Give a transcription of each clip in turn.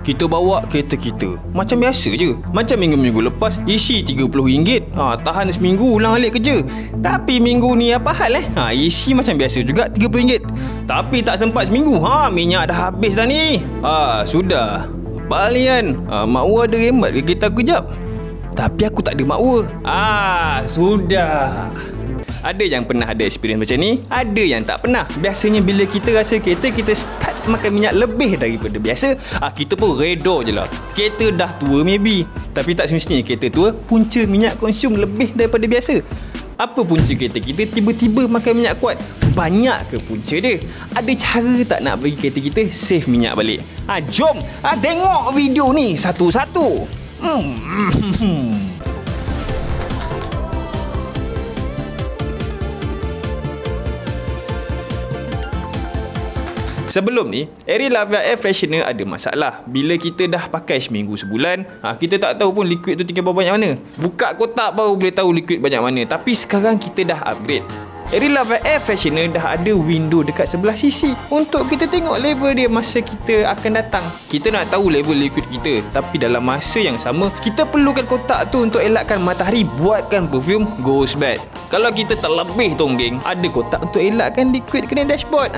Kita bawa kereta kita macam biasa je. Macam minggu-minggu lepas isi RM30. Tahan seminggu ulang alik kerja. Tapi minggu ni apa hal isi macam biasa juga RM30. Tapi tak sempat seminggu. Minyak dah habis dah ni. Sudah. Balian. Makwa ada remat ke kereta aku kejap. Tapi aku tak ada makwa. Sudah. Ada yang pernah ada experience macam ni, ada yang tak pernah. Biasanya bila kita rasa kereta kita start makan minyak lebih daripada biasa, kita pun redor je lah. Kereta dah tua maybe. Tapi tak semestinya kereta tua punca minyak konsum lebih daripada biasa. Apa punca kereta kita tiba-tiba makan minyak kuat? Banyak ke punca dia? Ada cara tak nak bagi kereta kita save minyak balik? Jom tengok video ni satu-satu. Sebelum ni, Aerilava Air Freshener ada masalah. Bila kita dah pakai seminggu sebulan, kita tak tahu pun liquid tu tinggal banyak mana. Buka kotak baru boleh tahu liquid banyak mana. Tapi sekarang kita dah upgrade. Aerilava Air Freshener dah ada window dekat sebelah sisi untuk kita tengok level dia masa kita akan datang. Kita nak tahu level liquid kita, tapi dalam masa yang sama kita perlukan kotak tu untuk elakkan matahari buatkan perfume Ghost Bed. Kalau kita terlebih tonggeng, ada kotak untuk elakkan liquid kena dashboard.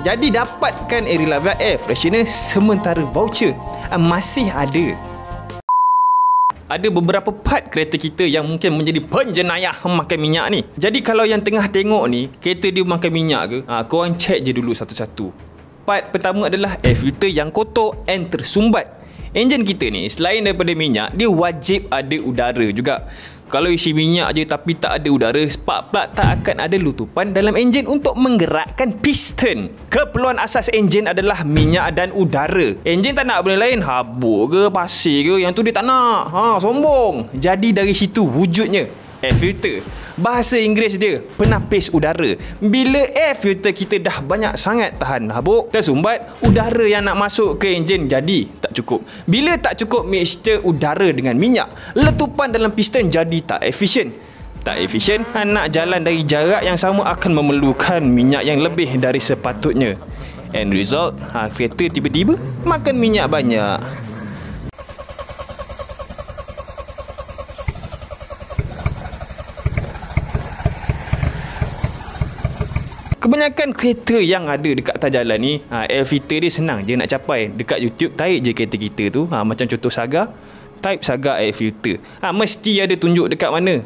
Jadi dapatkan Aerilava Air Freshener sementara voucher masih ada. Ada beberapa part kereta kita yang mungkin menjadi penjenayah makan minyak ni. Jadi kalau yang tengah tengok ni, kereta dia makan minyak ke, korang check je dulu satu-satu. Part pertama adalah air filter yang kotor and tersumbat. Enjin kita ni selain daripada minyak, dia wajib ada udara juga. Kalau isi minyak je tapi tak ada udara, spark plug tak akan ada lutupan dalam enjin untuk menggerakkan piston. Keperluan asas enjin adalah minyak dan udara. Enjin tak nak benda lain, habuk ke, pasir ke, yang tu dia tak nak. Sombong. Jadi dari situ wujudnya air filter. Bahasa Inggeris dia penapis udara. Bila air filter kita dah banyak sangat tahan habuk, tersumbat, udara yang nak masuk ke enjin jadi tak cukup. Bila tak cukup mixture udara dengan minyak, letupan dalam piston jadi tak efisien. Tak efisien, nak jalan dari jarak yang sama akan memerlukan minyak yang lebih dari sepatutnya. End result, kereta tiba-tiba makan minyak banyak. Kebanyakan kereta yang ada dekat atas jalan ni, air filter dia senang je nak capai. Dekat YouTube tarik je kereta kita tu, macam contoh Saga, type Saga air filter. Mesti ada tunjuk dekat mana.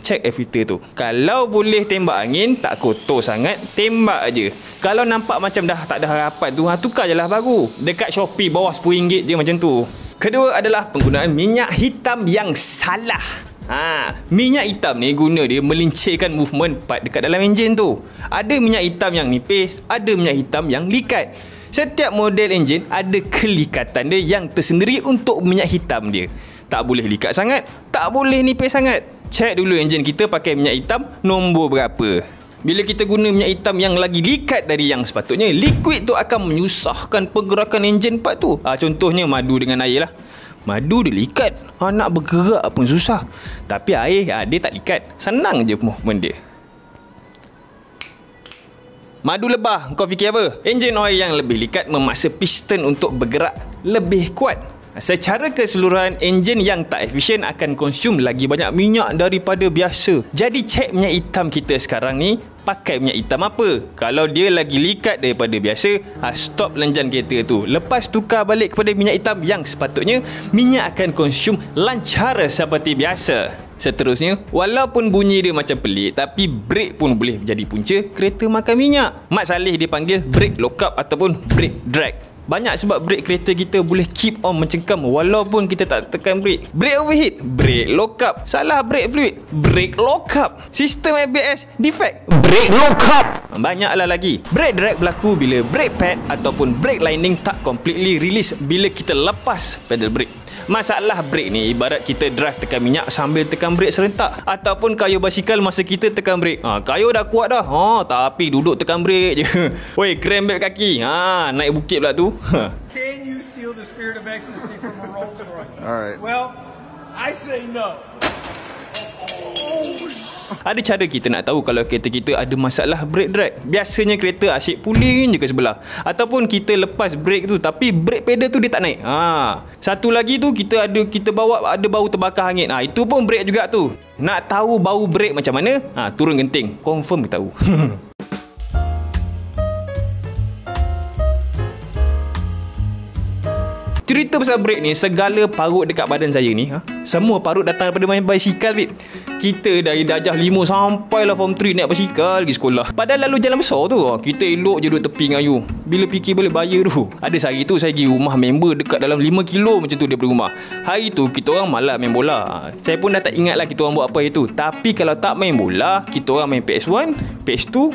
Check air filter tu. Kalau boleh tembak angin, tak kotor sangat, tembak aje. Kalau nampak macam dah tak ada harapan tu, tukar je lah baru. Dekat Shopee bawah RM10 je macam tu. Kedua adalah penggunaan minyak hitam yang salah. Minyak hitam ni guna dia melincirkan movement part dekat dalam enjin tu. Ada minyak hitam yang nipis, ada minyak hitam yang likat. Setiap model enjin ada kelikatan dia yang tersendiri untuk minyak hitam dia. Tak boleh likat sangat, tak boleh nipis sangat. Check dulu enjin kita pakai minyak hitam nombor berapa. Bila kita guna minyak hitam yang lagi likat dari yang sepatutnya, liquid tu akan menyusahkan pergerakan enjin part tu. Contohnya madu dengan air lah. Madu dia likat, nak bergerak pun susah. Tapi air dia tak likat, senang je movement dia. Madu lebah, kau fikir apa? Enjin oil yang lebih likat memaksa piston untuk bergerak lebih kuat. Secara keseluruhan, enjin yang tak efisien akan konsum lagi banyak minyak daripada biasa. Jadi cek minyak hitam kita sekarang ni, pakai minyak hitam apa? Kalau dia lagi likat daripada biasa, stop lenjan kereta tu. Lepas tukar balik kepada minyak hitam yang sepatutnya, minyak akan konsum lancar seperti biasa. Seterusnya, walaupun bunyi dia macam pelik, tapi brake pun boleh jadi punca kereta makan minyak. Mat Saleh dipanggil brake lockup ataupun brake drag. Banyak sebab brake kereta kita boleh keep on mencengkam walaupun kita tak tekan brake. Brake overheat, brake lockup. Salah brake fluid, brake lockup. Sistem ABS defect, brake lockup. Banyaklah lagi. Brake drag berlaku bila brake pad ataupun brake lining tak completely release bila kita lepas pedal brake. Masalah brake ni ibarat kita drive tekan minyak sambil tekan brake serentak, ataupun kayuh basikal masa kita tekan brake. Kayuh dah kuat dah, tapi duduk tekan brake je. Woi, krem beg kaki. Naik bukit pula tu. Can you steal the spirit of ecstasy from a Rolls Royce? All right. Well, I say no. Oh, Ada cara kita nak tahu kalau kereta kita ada masalah brake drag. Biasanya kereta asyik puling je ke sebelah, ataupun kita lepas brake tu tapi brake pedal tu dia tak naik. Satu lagi tu kita bawa ada bau terbakar hangit. Itu pun brake juga tu. Nak tahu bau brake macam mana? Turun genting, confirm kita tahu. Cerita pasal brake ni, segala parut dekat badan saya ni, semua parut datang daripada main basikal, babe. Kita dari darjah 5 sampailah form 3 naik basikal pergi sekolah. Padahal lalu jalan besar tu, kita elok je duduk tepi dengan you. Bila fikir balik bayar tu, ada sehari tu saya pergi rumah member dekat dalam 5 kilo macam tu daripada rumah. Hari tu kita orang malam main bola. Saya pun dah tak ingat lah kita orang buat apa hari tu. Tapi kalau tak main bola, kita orang main PS1, PS2,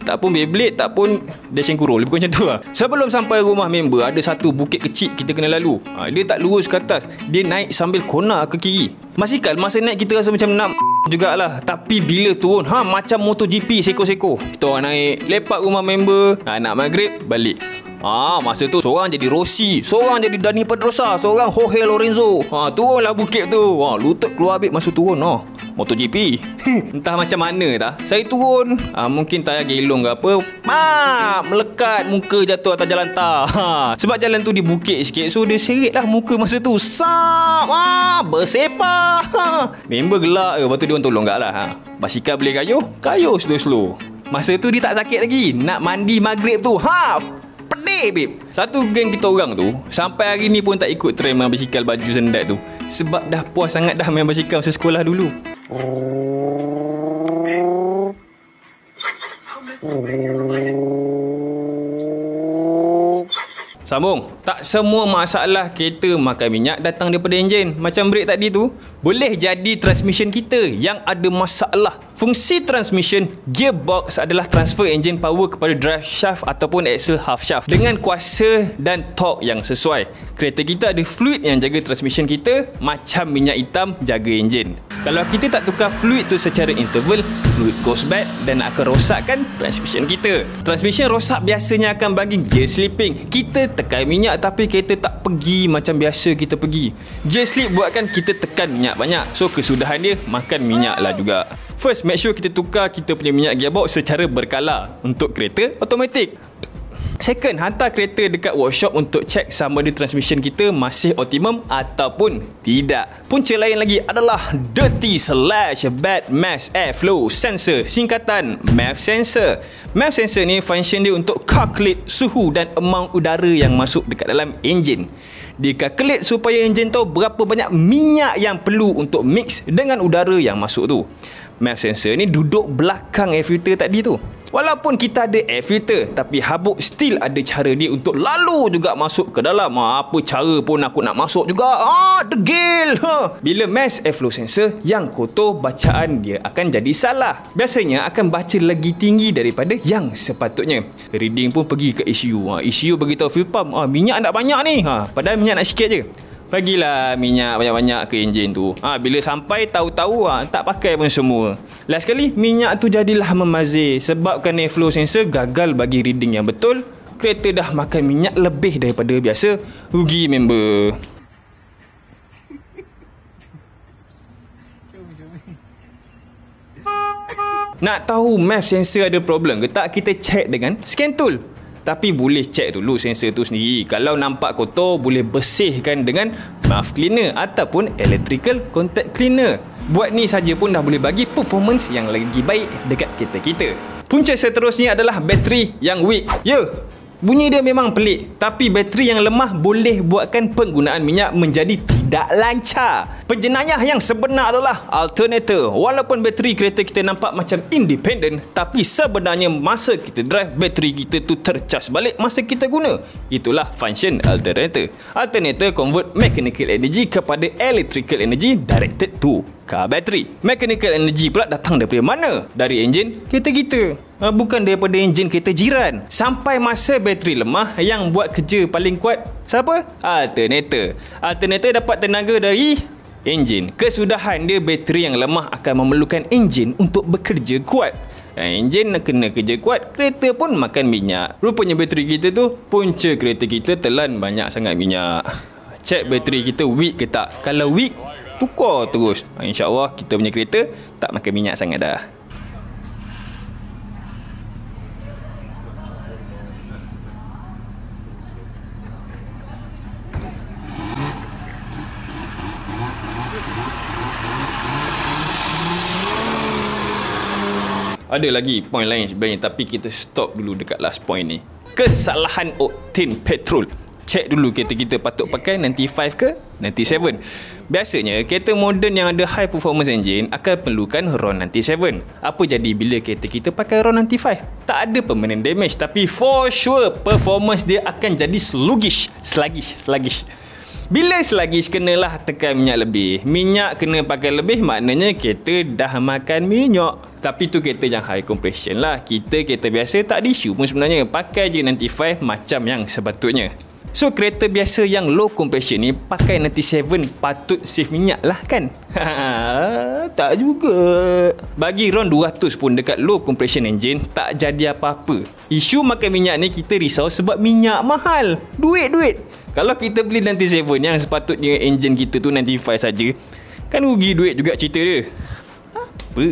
tak pun Beyblade, tak pun Dash and Kuro. Lebih kurang macam tu lah. Sebelum sampai rumah member, ada satu bukit kecil kita kena lalu. Dia tak lurus ke atas, dia naik sambil kona ke kiri. Basikal masa naik kita rasa macam nak jugalah. Tapi bila turun, macam MotoGP seko-seko. Kita orang naik, lepak rumah member, nak maghrib, balik. Masa tu seorang jadi Rossi, seorang jadi Dani Pedrosa, seorang Jorge Lorenzo. Turunlah bukit tu. Lutut keluar habis masa turun. MotoGP. Entah macam mana tak, saya turun, mungkin tayar gelong ke apa, melekat, muka jatuh atas jalan tar. Sebab jalan tu di bukit sikit, so dia seret lah muka masa tu. Bersepah. Member gelak ke, lepas tu dia orang tolong lah. Basikal boleh kayuh slow-slow. Masa tu dia tak sakit lagi. Nak mandi maghrib tu, pedih, babe. Satu geng kita orang tu sampai hari ni pun tak ikut trend main basikal baju sendat tu. Sebab dah puas sangat dah main basikal masa sekolah dulu. Sambung. Tak semua masalah kereta makan minyak datang daripada enjin. Macam brake tadi tu, boleh jadi transmission kita yang ada masalah. Fungsi transmission gearbox adalah transfer engine power kepada drive shaft ataupun axle half shaft dengan kuasa dan torque yang sesuai. Kereta kita ada fluid yang jaga transmission kita, macam minyak hitam jaga enjin. Kalau kita tak tukar fluid tu secara interval, fluid goes bad dan akan rosakkan transmission kita. Transmission rosak biasanya akan bagi gear slipping. Kita tekan minyak tapi kereta tak pergi macam biasa kita pergi. Gear slip buatkan kita tekan minyak banyak, so kesudahan dia makan minyak lah juga. First, make sure kita tukar kita punya minyak gearbox secara berkala untuk kereta automatik. Second, hantar kereta dekat workshop untuk cek sama ada transmission kita masih optimum ataupun tidak. Punca lain lagi adalah dirty/bad mass airflow sensor, singkatan MAF sensor. MAF sensor ni function dia untuk calculate suhu dan amount udara yang masuk dekat dalam enjin. Dia calculate supaya enjin tahu berapa banyak minyak yang perlu untuk mix dengan udara yang masuk tu. MAF sensor ni duduk belakang air filter tadi tu. Walaupun kita ada air filter, tapi habuk still ada cara dia untuk lalu juga masuk ke dalam. Apa cara pun aku nak masuk juga. Degil. Bila mass airflow sensor yang kotor, bacaan dia akan jadi salah. Biasanya akan baca lagi tinggi daripada yang sepatutnya. Reading pun pergi ke ECU. ECU beritahu fuel pump, minyak nak banyak ni. Padahal minyak nak sikit je. Bagilah minyak banyak-banyak ke enjin tu. Bila sampai tahu-tahu tak pakai pun semua. Last sekali minyak tu jadilah memazir. Sebabkan airflow sensor gagal bagi reading yang betul, kereta dah makan minyak lebih daripada biasa. Rugi member. Nak tahu MAF sensor ada problem ke tak, kita check dengan scan tool. Tapi boleh cek dulu sensor tu sendiri. Kalau nampak kotor, boleh bersihkan dengan MAF cleaner ataupun electrical contact cleaner. Buat ni saja pun dah boleh bagi performance yang lagi baik dekat kereta kita. Punca seterusnya adalah bateri yang weak. Bunyi dia memang pelik, tapi bateri yang lemah boleh buatkan penggunaan minyak menjadi tidak lancar. Penjenayah yang sebenar adalah alternator. Walaupun bateri kereta kita nampak macam independent, tapi sebenarnya masa kita drive, bateri kita tu tercas balik masa kita guna. Itulah function alternator. Alternator convert mechanical energy kepada electrical energy directed to car battery. Mechanical energy pula datang daripada mana? Dari enjin kereta kita. Bukan daripada enjin kereta jiran. Sampai masa bateri lemah, yang buat kerja paling kuat siapa? Alternator. Alternator dapat tenaga dari enjin. Kesudahan dia, bateri yang lemah akan memerlukan enjin untuk bekerja kuat. Enjin nak kena kerja kuat, kereta pun makan minyak. Rupanya bateri kita tu, punca kereta kita telan banyak sangat minyak. Cek bateri kita weak ke tak. Kalau weak, tukar terus. InsyaAllah kita punya kereta tak makan minyak sangat dah. Ada lagi point lain sebenarnya, tapi kita stop dulu dekat last point ni. Kesalahan okten petrol. Cek dulu kereta kita patut pakai 95 ke 97. Biasanya kereta moden yang ada high performance engine akan perlukan RON 97. Apa jadi bila kereta kita pakai RON 95? Tak ada permanent damage, tapi for sure performance dia akan jadi sluggish. Bila sluggish, kenalah tekan minyak lebih. Minyak kena pakai lebih, maknanya kereta dah makan minyak. Tapi tu kereta yang high compression lah. Kita kereta biasa tak ada isu pun sebenarnya. Pakai je 95 macam yang sepatutnya. So kereta biasa yang low compression ni pakai 97 patut save minyak lah kan? Tak juga. Bagi RON 200 pun dekat low compression engine tak jadi apa-apa. Isu makan minyak ni kita risau sebab minyak mahal. Duit. Kalau kita beli 97 yang sepatutnya engine kita tu 95 saja, kan rugi duit juga cerita dia. Apa?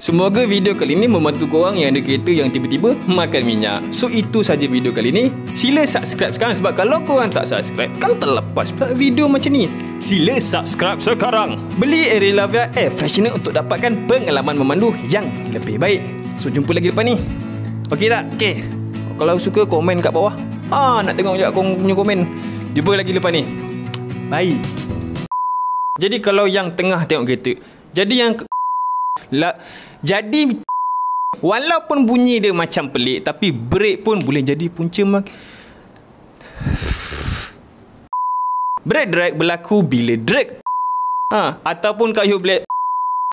Semoga video kali ini membantu korang yang ada kereta yang tiba-tiba makan minyak. So itu saja video kali ini. Sila subscribe sekarang sebab kalau korang tak subscribe, kau terlepas pula video macam ni. Sila subscribe sekarang. Beli Aerolavia Air Freshener untuk dapatkan pengalaman memandu yang lebih baik. So jumpa lagi depan ni. Okey tak? Okey. Kalau suka komen kat bawah. Nak tengok je korang punya komen. Jumpa lagi depan ni. Bye. Jadi kalau yang tengah tengok kereta, jadi walaupun bunyi dia macam pelik, tapi brake pun boleh jadi punca brake drag berlaku bila drag ataupun kayuh blade